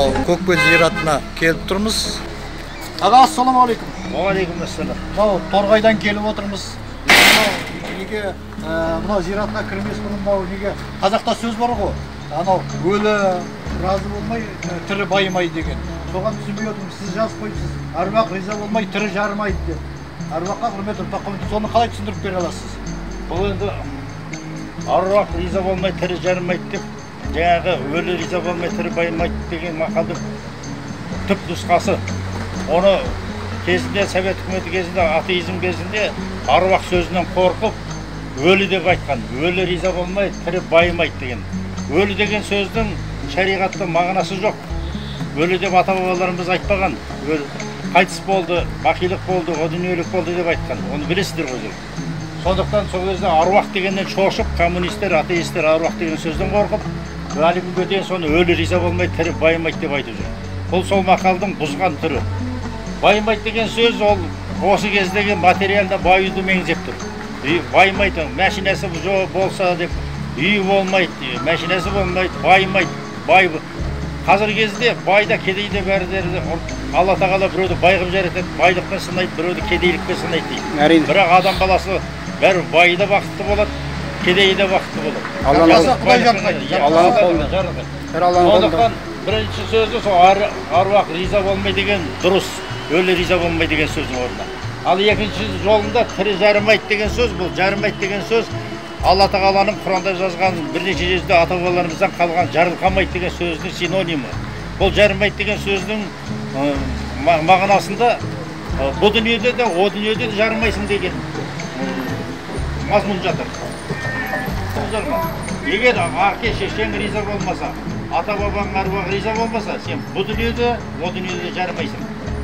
мынау Көкбел зиратына келіп тұрмыз. Аға, ассалаумағалейкум. Уағалейкум ассалам. Мынау Торғайдан келіп отырмыз. Неге мынау зиратқа кірмес бұрын мынау неге қазақта сөз бар ғой. Анау өлі разы болмай, тірі байымайды деген. Соған түсінбей отырмын. Сіз жазып қойыпсыз. Аруақ риза болмай, тірі жарымайды деп. Аруаққа құрмет ұрпаққа құрмет. Соны қалай түсіндіріп бере аласыз? Бұл енді аруақ риза болмай, тірі жарымайды деп, жаңағы өлі риза болмай, тірі байымайды деген мақалдың түп нұсқасы. Оны кезінде, Совет үкіметі кезінде, атеизм кезінде аруақ сөзінен қорқып, өлі деп айтқан. Өлі риза болмай, тірі байымайды деген. Өлі деген сөздің шариғатта мағынасы жоқ. Өлі деп ата-бабаларымыз айтпаған. Қайтыс болды, бақилық болды, о дүниелік болды деп айтқан. Оны білесіздер ғой. Сондықтан сол кезде аруақ дегеннен шошып, коммунистер, атеистер аруақ деген сөзден қорқып, әлі күнге дейін соны өлі риза болмай, тірі байымайды деп айтып жүр. Бұл сол мақалдың бұзған түрі. Байымайды деген сөз ол осы кездегі материалда баюды меңзеп тұр. Байымайды, мәшинесі болса деп, үйі болмайды, мәшинесі болмайды, байымайды. Қазір кезде байда, кедейде бәрі Алла тағала біреуді байғып жаратады, байлықпен сынайды, біреуді кедейлікпен сынайды дейді. Бірақ адам баласы бәрі байда бақытты болады, кедейде бақытты болады. Сондықтан бірінші сөзі сол аруақ риза болмай деген дұрыс, өлі риза болмай деген сөздің орнына. Ал екінші жолында тірі жарымайды деген сөз, бұл жарымайды деген сөз Алла тағаланың Құранда жазған бірнеше жерде ата-бабаларымыздан қалған жарылқамайды деген сөздің синонимі. Бұл жарымайды деген сөздің мағынасында бұл дүниеде де, о дүниеде де жарымайсың деген мазмұн жатыр. Егер әке шешең риза болмаса, ата-бабаң аруақ риза болмаса, сен бұл дүниеде, о дүниеде жарымайсың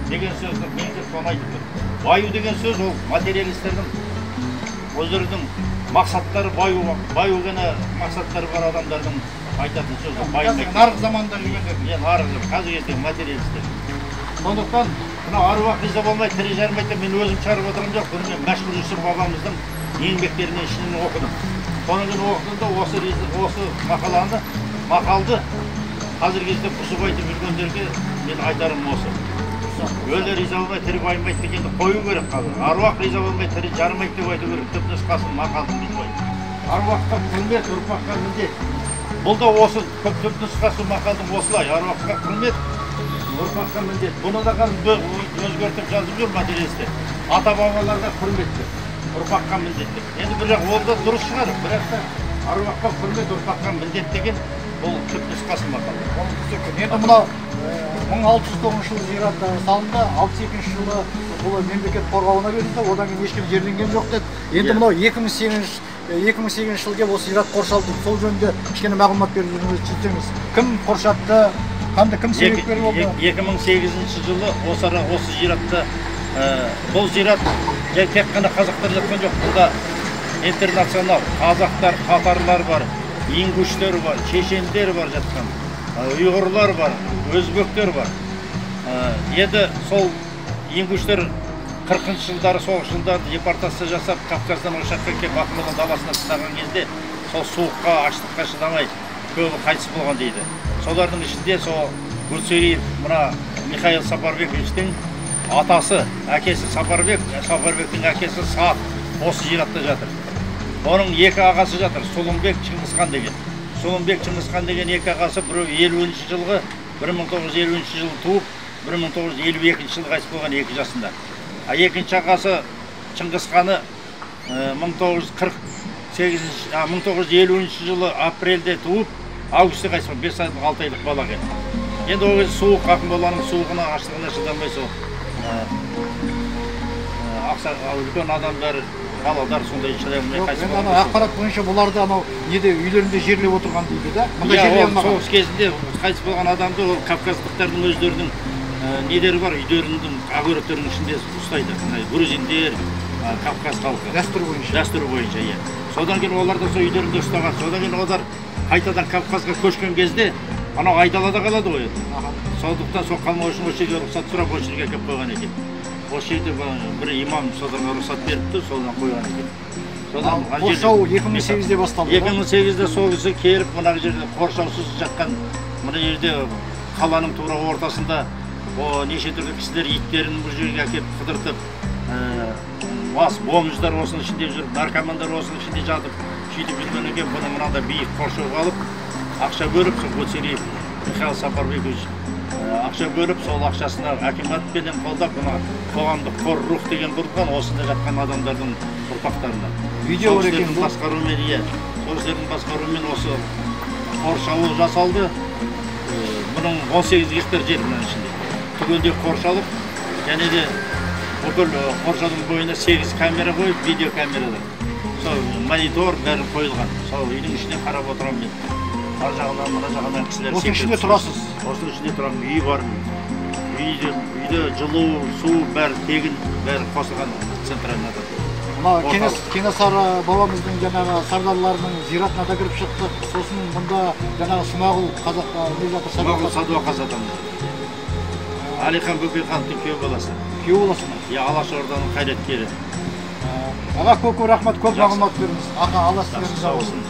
деген сөзді меңзеп соны айтып тұр. Баю деген сөз ол материалистердің өздерінің мақсаттары баю ғана мақсаттары бар адамдардың айтатын сөзі. Нарық заманда жүргендер. Нарық, қазір кезде материалистер. Сондықтан аруақ риза болмай, тірі жарымайды мен өзім шығарып отырғым жоқ. Бұны мен Мәшһүр Жүсіп бабамыздың еңбектерінен ішінен оқыдым. Соның күні оқыдым да осы мақалды қазір кезде бұзып айтып жүргендерге мен айтарым осы. Өлі риза болмай, тірі байымайды дегенді қою керек қазір. Аруақ риза болмай, тірі жарымайды деп айту керек. Түп нұсқасын мақалдың бұзбайды. Аруаққа құрмет, ұрпаққа міндет. Бұл да осы түп нұсқасы мақалдың осылай. Аруаққа құрмет, ұрпаққа міндет. Бұны да қазір өзгертіп жазып жүр материалистер. Ата-бабаларға құрметті, ұрпаққа міндет деп. Енді бірақ ол да дұрыс шығар. Бірақ та аруаққа құрмет, ұрпаққа міндет деген бұл түп нұсқасы мақалдың. Енді мынау 1609 жылы зират салынды, 62 жылы бұл мемлекет қорғауына берілді, одан кейін ешкім жерленген жоқ деді. Енді мынау 2008 жылы келіп осы зират қоршалды. Сол жөнінде кішкене мағлұмат беріп жүрсеңіз. Кім қоршатты, кім себепкер болды? 2008 жылы осы зиратта бұл зират тек қана қазақтар жатқан жоқ. Burada интернационал қазақтар, татарлар бар, ингуштер бар, чешендер бар жатқан. Ұйғырлар бар, өзбектер бар. Енді сол ингуштер 40-шы жылдары, соғыс жылдары депортация жасап, Кавказдан ошаққа келіп Ақмола даласына тастаған кезде сол суыққа, аштыққа шыдамай көбі қайтыс болған дейді. Солардың ішінде сол Гүлсериев, мына Михаил Сапарбековичтің атасы, әкесі Сапарбек, Сапарбектің әкесі Саат осы зиратта жатыр. Оның екі ағасы жатыр, Сұлымбек, Шыңғысхан деген. Сұлымбек, Шыңғысхан деген екі ағасы біреу 50-ші жылғы, 1950 жылы туып, 1952 жылы қайтыс болған 2 жасында. Екінші ағасы Шыңғысханы 1950 жылы апрельде туып, августте қайтыс болған 5-6 айлық бала екен. Енді ол кезде суық, Ақмоланың суығына, аштығына шыдамай сол үлкен адамдар, балалар сондай шыдай алмай қайтыс болған. Ақпарат бойынша бұларды неде үйлерінде жерлеп отырған дейді да? Соғыс кезінде қайтыс болған адамды ол кавказдықтардың өздерінің недері бар, үйлерінің огородтарының ішінде ұстайды. Грузиндер, Кавказ халқы. Дәстүр бойынша, иә. Содан кейін олар да сол үйлерінде ұстаған. Содан кейін олар қайтадан Кавказға көшкен кезде анау айдалада қалады ғой. Сондықтан сол қалмау үшін осы жерге рұқсат сұрап осы жерге келіп қойған екен. Осы жерде бір имам содан рұқсат беріпті, содан қойған екен. Қоршау 2008-де басталды. 2008-де сол кісі келіп, мына жерде қоршаусыз жатқан, мына жерде қаланың тура ортасында неше түрлі кісілер иттерін бұл жерге әкеліп қыдыртып, бас бомждар осының ішінде жүріп, наркомандар осының ішінде жатып, сөйтіп жүрген екен. Бұны мынада биік қоршауға алып, ақша бөліп, сол Гуцериев Михаил Сапарбекович ақша бөліп, сол ақшасына акиматпенен қолдап, бұна қоғамдық қор рух деген құрған, осында жатқан адамдардың ұрпақтарына. Видео бар екен бұл. Соғыстардың басқаруымен осы қоршауы жасалды. Бұның 18 гектар жер бұның ішінде. Түгелде қоршалып, және де бүкіл қоршаудың бойына 8 камера қойып, видео камерада. Сол монитор бәрі қойылған. Сол үйдің ішіне қарап отырам мен. Ар жағынан, мына жағынан кісілер. Осының ішінде тұрасыз? Осының ішінде тұрам, үй бар. Үйде жылу, су бәрі тегін, бәрі қосылған центральнада. Мына Кенесары бабамыздың жаңағы сардарларының зиратына да кіріп шықтық. Сосын мұнда жаңағы Смағұл Садуақас атамыз. Әлихан Бөкейхановтың күйеу баласы. Күйеу баласы ма? Иә, Алашорданың қайраткері. Аға көп рахмат, көп мағлұмат бердіңіз. Аға, Алла сіздерді сау болсын.